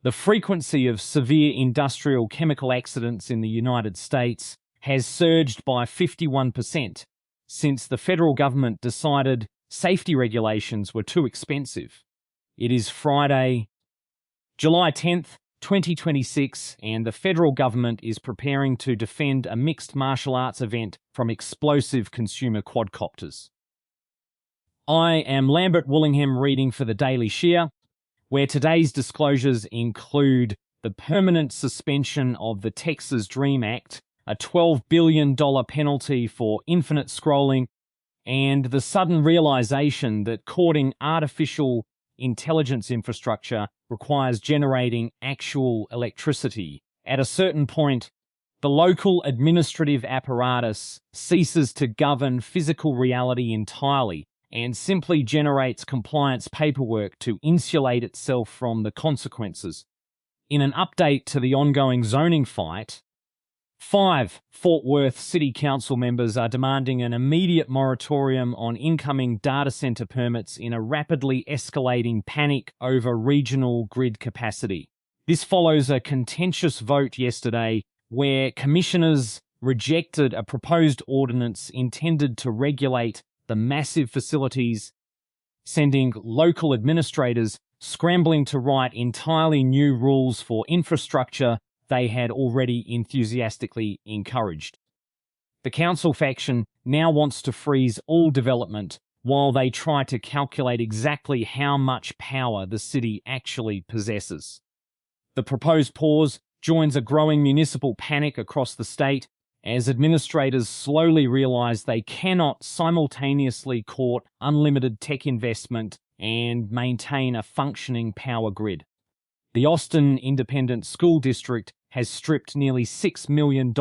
The frequency of severe industrial chemical accidents in the United States has surged by 51% since the federal government decided safety regulations were too expensive. It is Friday, July 10th, 2026, and the federal government is preparing to defend a mixed martial arts event from explosive consumer quadcopters. I am Lambert Willingham reading for the Daily Shire, where today's disclosures include the permanent suspension of the Texas Dream Act, a $12 billion penalty for infinite scrolling, and the sudden realization that courting artificial intelligence infrastructure requires generating actual electricity. At a certain point, the local administrative apparatus ceases to govern physical reality entirely and simply generates compliance paperwork to insulate itself from the consequences. In an update to the ongoing zoning fight, 5 Fort Worth City Council members are demanding an immediate moratorium on incoming data center permits in a rapidly escalating panic over regional grid capacity. This follows a contentious vote yesterday where commissioners rejected a proposed ordinance intended to regulate the massive facilities, sending local administrators scrambling to write entirely new rules for infrastructure they had already enthusiastically encouraged. The council faction now wants to freeze all development while they try to calculate exactly how much power the city actually possesses. The proposed pause joins a growing municipal panic across the state as administrators slowly realize they cannot simultaneously court unlimited tech investment and maintain a functioning power grid. The Austin Independent School District has stripped nearly $6 million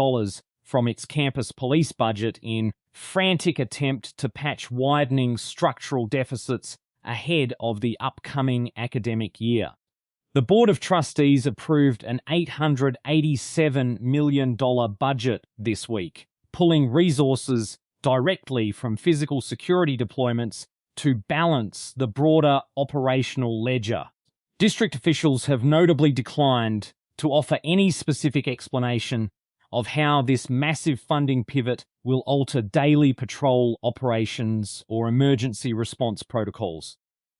from its campus police budget in frantic attempt to patch widening structural deficits ahead of the upcoming academic year. The Board of Trustees approved an $887 million budget this week, pulling resources directly from physical security deployments to balance the broader operational ledger. District officials have notably declined to offer any specific explanation of how this massive funding pivot will alter daily patrol operations or emergency response protocols.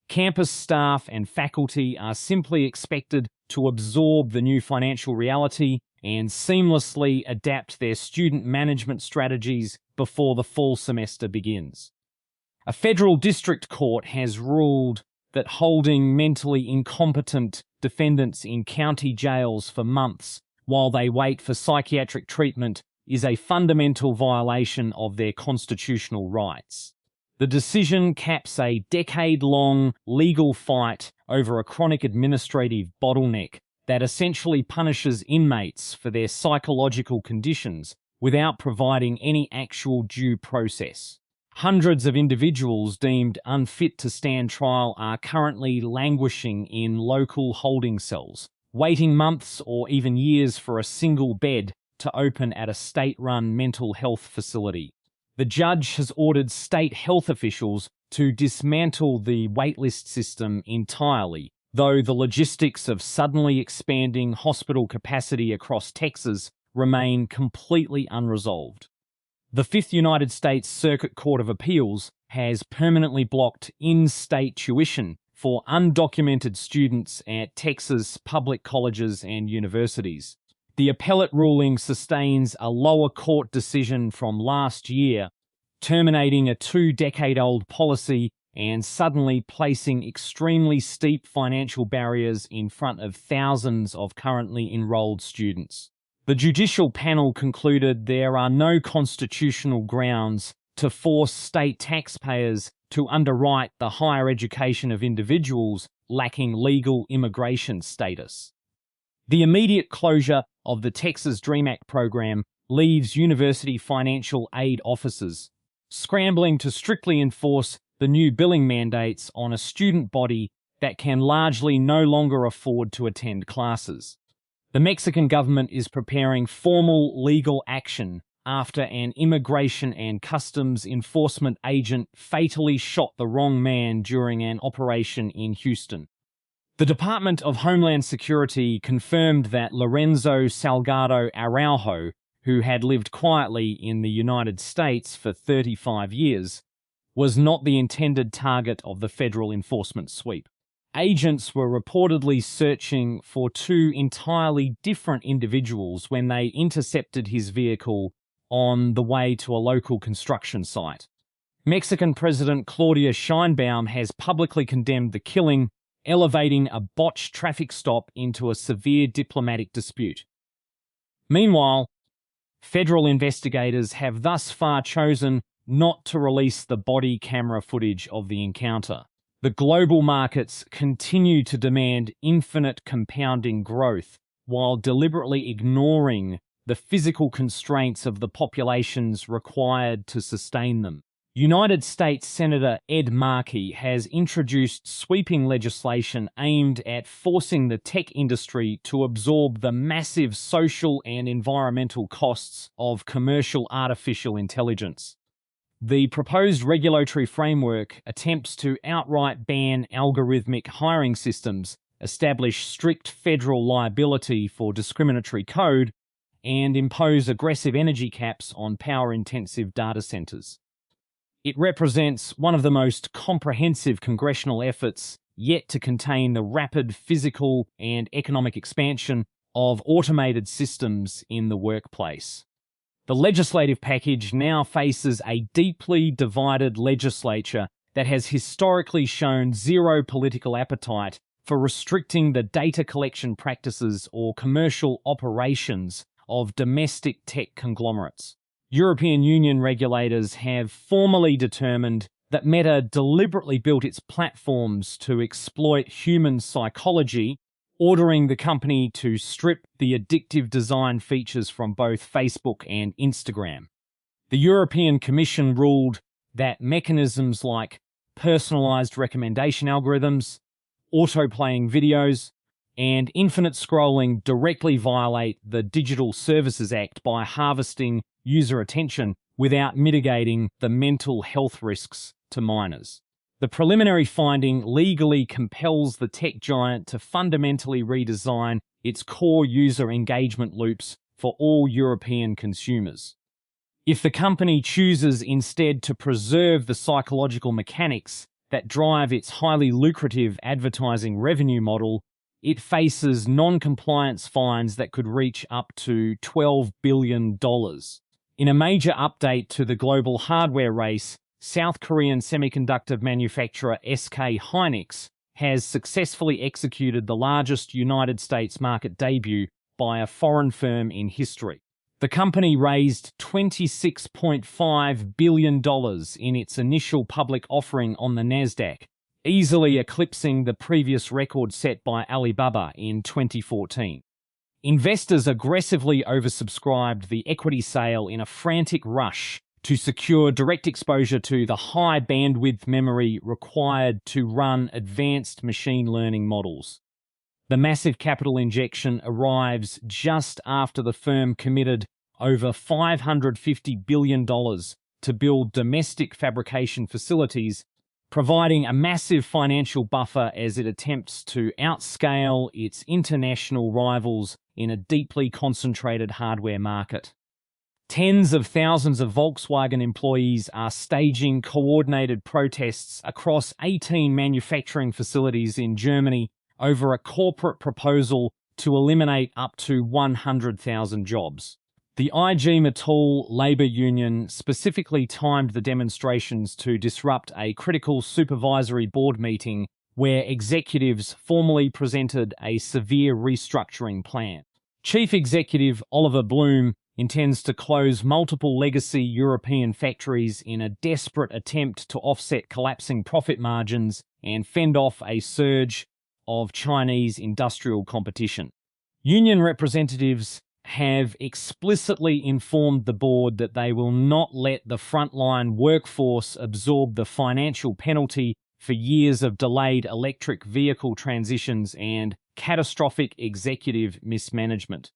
Campus staff and faculty are simply expected to absorb the new financial reality and seamlessly adapt their student management strategies before the fall semester begins. A federal district court has ruled that holding mentally incompetent defendants in county jails for months while they wait for psychiatric treatment is a fundamental violation of their constitutional rights. The decision caps a decade-long legal fight over a chronic administrative bottleneck that essentially punishes inmates for their psychological conditions without providing any actual due process. Hundreds of individuals deemed unfit to stand trial are currently languishing in local holding cells, waiting months or even years for a single bed to open at a state-run mental health facility. The judge has ordered state health officials to dismantle the waitlist system entirely, though the logistics of suddenly expanding hospital capacity across Texas remain completely unresolved. The Fifth United States Circuit Court of Appeals has permanently blocked in-state tuition for undocumented students at Texas public colleges and universities. The appellate ruling sustains a lower court decision from last year, terminating a 2-decade-old policy and suddenly placing extremely steep financial barriers in front of thousands of currently enrolled students. The judicial panel concluded there are no constitutional grounds to force state taxpayers to underwrite the higher education of individuals lacking legal immigration status. The immediate closure of the Texas Dream Act program leaves university financial aid officers scrambling to strictly enforce the new billing mandates on a student body that can largely no longer afford to attend classes. The Mexican government is preparing formal legal action after an immigration and customs enforcement agent fatally shot the wrong man during an operation in Houston. The Department of Homeland Security confirmed that Lorenzo Salgado Araujo, who had lived quietly in the United States for 35 years, was not the intended target of the federal enforcement sweep. Agents were reportedly searching for two entirely different individuals when they intercepted his vehicle on the way to a local construction site. Mexican President Claudia Sheinbaum has publicly condemned the killing, elevating a botched traffic stop into a severe diplomatic dispute. Meanwhile, federal investigators have thus far chosen not to release the body camera footage of the encounter. The global markets continue to demand infinite compounding growth while deliberately ignoring the physical constraints of the populations required to sustain them. United States Senator Ed Markey has introduced sweeping legislation aimed at forcing the tech industry to absorb the massive social and environmental costs of commercial artificial intelligence. The proposed regulatory framework attempts to outright ban algorithmic hiring systems, establish strict federal liability for discriminatory code, and impose aggressive energy caps on power-intensive data centers. It represents one of the most comprehensive congressional efforts yet to contain the rapid physical and economic expansion of automated systems in the workplace. The legislative package now faces a deeply divided legislature that has historically shown zero political appetite for restricting the data collection practices or commercial operations of domestic tech conglomerates. European Union regulators have formally determined that Meta deliberately built its platforms to exploit human psychology, ordering the company to strip the addictive design features from both Facebook and Instagram. The European Commission ruled that mechanisms like personalized recommendation algorithms, auto-playing videos, and infinite scrolling directly violate the Digital Services Act by harvesting user attention without mitigating the mental health risks to minors. The preliminary finding legally compels the tech giant to fundamentally redesign its core user engagement loops for all European consumers. If the company chooses instead to preserve the psychological mechanics that drive its highly lucrative advertising revenue model, it faces non-compliance fines that could reach up to $12 billion. In a major update to the global hardware race, South Korean semiconductor manufacturer SK Hynix has successfully executed the largest United States market debut by a foreign firm in history. The company raised $26.5 billion in its initial public offering on the Nasdaq, easily eclipsing the previous record set by Alibaba in 2014. Investors aggressively oversubscribed the equity sale in a frantic rush to secure direct exposure to the high bandwidth memory required to run advanced machine learning models. The massive capital injection arrives just after the firm committed over $550 billion to build domestic fabrication facilities, providing a massive financial buffer as it attempts to outscale its international rivals in a deeply concentrated hardware market. Tens of thousands of Volkswagen employees are staging coordinated protests across 18 manufacturing facilities in Germany over a corporate proposal to eliminate up to 100,000 jobs. The IG Metall labor union specifically timed the demonstrations to disrupt a critical supervisory board meeting where executives formally presented a severe restructuring plan. Chief Executive Oliver Bloom intends to close multiple legacy European factories in a desperate attempt to offset collapsing profit margins and fend off a surge of Chinese industrial competition. Union representatives have explicitly informed the board that they will not let the frontline workforce absorb the financial penalty for years of delayed electric vehicle transitions and catastrophic executive mismanagement.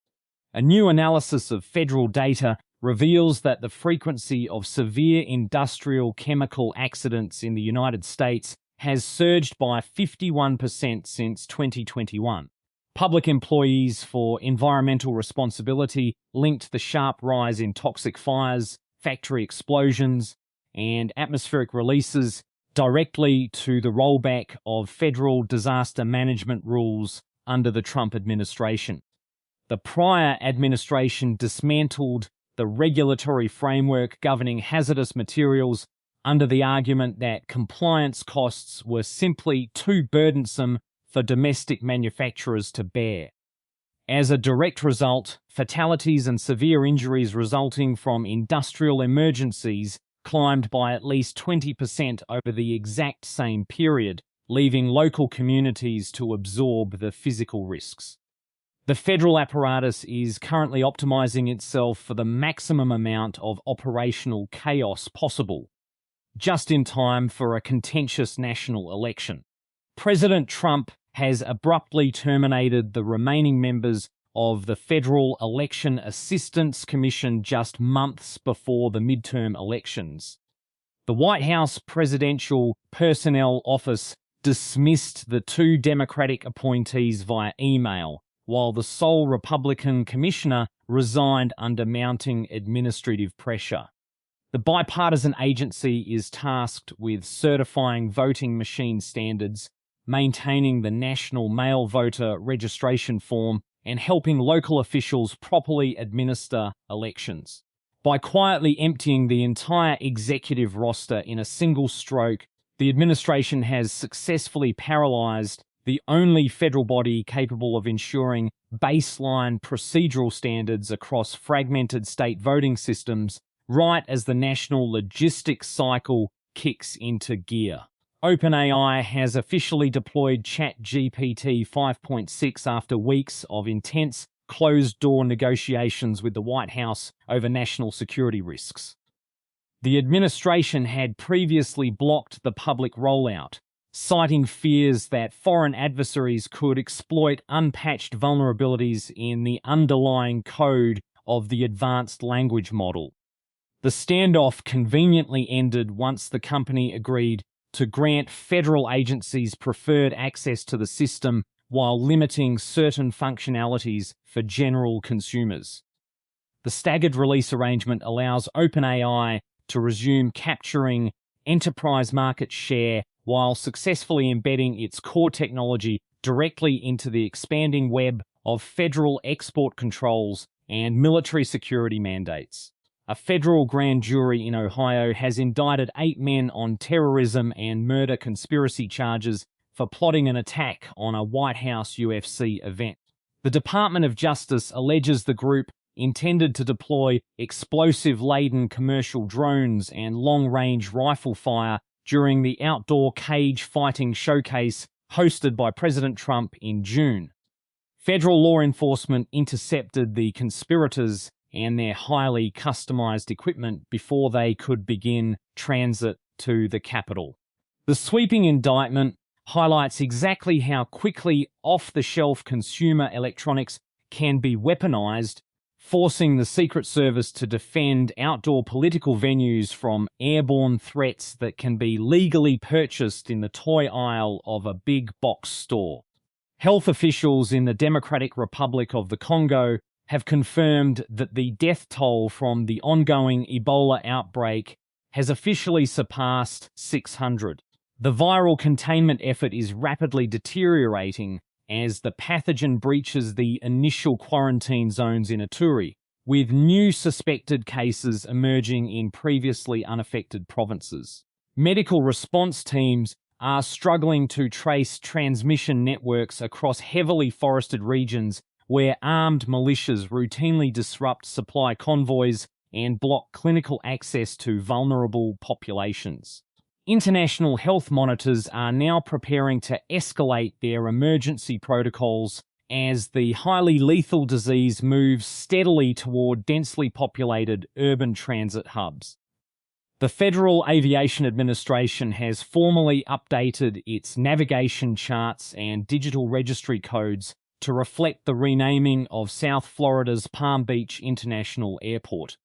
A new analysis of federal data reveals that the frequency of severe industrial chemical accidents in the United States has surged by 51% since 2021. Public employees for environmental responsibility linked the sharp rise in toxic fires, factory explosions, and atmospheric releases directly to the rollback of federal disaster management rules under the Trump administration. The prior administration dismantled the regulatory framework governing hazardous materials under the argument that compliance costs were simply too burdensome for domestic manufacturers to bear. As a direct result, fatalities and severe injuries resulting from industrial emergencies climbed by at least 20% over the exact same period, leaving local communities to absorb the physical risks. The federal apparatus is currently optimizing itself for the maximum amount of operational chaos possible, just in time for a contentious national election. President Trump has abruptly terminated the remaining members of the Federal Election Assistance Commission just months before the midterm elections. The White House Presidential Personnel Office dismissed the two Democratic appointees via email, while the sole Republican commissioner resigned under mounting administrative pressure. The bipartisan agency is tasked with certifying voting machine standards, maintaining the national mail voter registration form, and helping local officials properly administer elections. By quietly emptying the entire executive roster in a single stroke, the administration has successfully paralyzed the only federal body capable of ensuring baseline procedural standards across fragmented state voting systems, right as the national logistics cycle kicks into gear. OpenAI has officially deployed ChatGPT 5.6 after weeks of intense, closed-door negotiations with the White House over national security risks. The administration had previously blocked the public rollout, citing fears that foreign adversaries could exploit unpatched vulnerabilities in the underlying code of the advanced language model. The standoff conveniently ended once the company agreed to grant federal agencies preferred access to the system while limiting certain functionalities for general consumers. The staggered release arrangement allows OpenAI to resume capturing enterprise market share while successfully embedding its core technology directly into the expanding web of federal export controls and military security mandates. A federal grand jury in Ohio has indicted 8 men on terrorism and murder conspiracy charges for plotting an attack on a White House UFC event. The Department of Justice alleges the group intended to deploy explosive-laden commercial drones and long-range rifle fire during the outdoor cage fighting showcase hosted by President Trump in June. Federal law enforcement intercepted the conspirators and their highly customized equipment before they could begin transit to the Capitol. The sweeping indictment highlights exactly how quickly off-the-shelf consumer electronics can be weaponized, forcing the Secret Service to defend outdoor political venues from airborne threats that can be legally purchased in the toy aisle of a big box store. Health officials in the Democratic Republic of the Congo have confirmed that the death toll from the ongoing Ebola outbreak has officially surpassed 600. The viral containment effort is rapidly deteriorating as the pathogen breaches the initial quarantine zones in Ituri, with new suspected cases emerging in previously unaffected provinces. Medical response teams are struggling to trace transmission networks across heavily forested regions where armed militias routinely disrupt supply convoys and block clinical access to vulnerable populations. International health monitors are now preparing to escalate their emergency protocols as the highly lethal disease moves steadily toward densely populated urban transit hubs. The Federal Aviation Administration has formally updated its navigation charts and digital registry codes to reflect the renaming of South Florida's Palm Beach International Airport.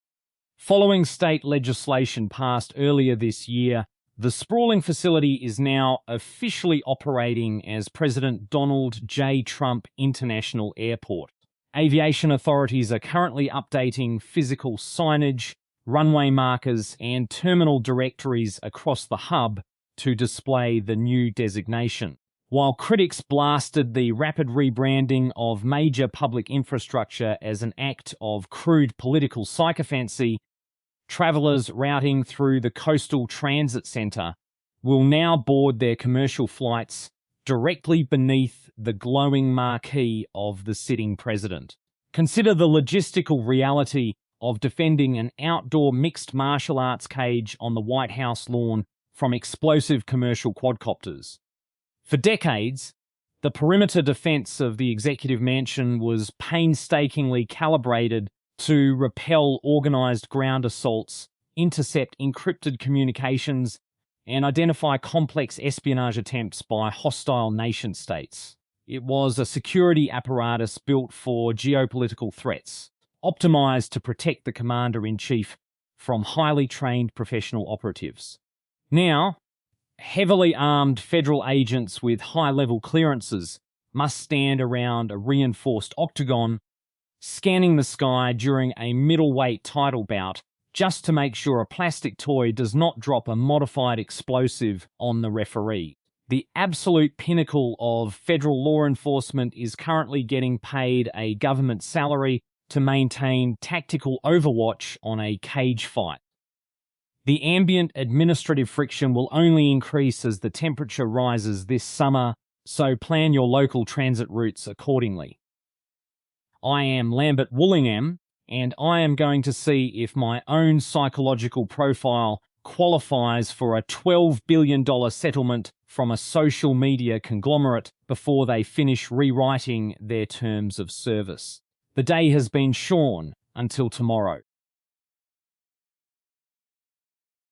Following state legislation passed earlier this year, The sprawling facility is now officially operating as President Donald J. Trump International Airport. Aviation authorities are currently updating physical signage, runway markers, and terminal directories across the hub to display the new designation. While critics blasted the rapid rebranding of major public infrastructure as an act of crude political sycophancy, travellers routing through the Coastal Transit Centre will now board their commercial flights directly beneath the glowing marquee of the sitting president. Consider the logistical reality of defending an outdoor mixed martial arts cage on the White House lawn from explosive commercial quadcopters. For decades, the perimeter defense of the Executive Mansion was painstakingly calibrated to repel organized ground assaults, intercept encrypted communications, and identify complex espionage attempts by hostile nation-states. It was a security apparatus built for geopolitical threats, optimized to protect the commander-in-chief from highly trained professional operatives. Now, heavily armed federal agents with high-level clearances must stand around a reinforced Octagon, scanning the sky during a middleweight title bout just to make sure a plastic toy does not drop a modified explosive on the referee. The absolute pinnacle of federal law enforcement is currently getting paid a government salary to maintain tactical overwatch on a cage fight. The ambient administrative friction will only increase as the temperature rises this summer, so plan your local transit routes accordingly. I am Lambert Woollingham, and I am going to see if my own psychological profile qualifies for a $12 billion settlement from a social media conglomerate before they finish rewriting their terms of service. The day has been shorn until tomorrow.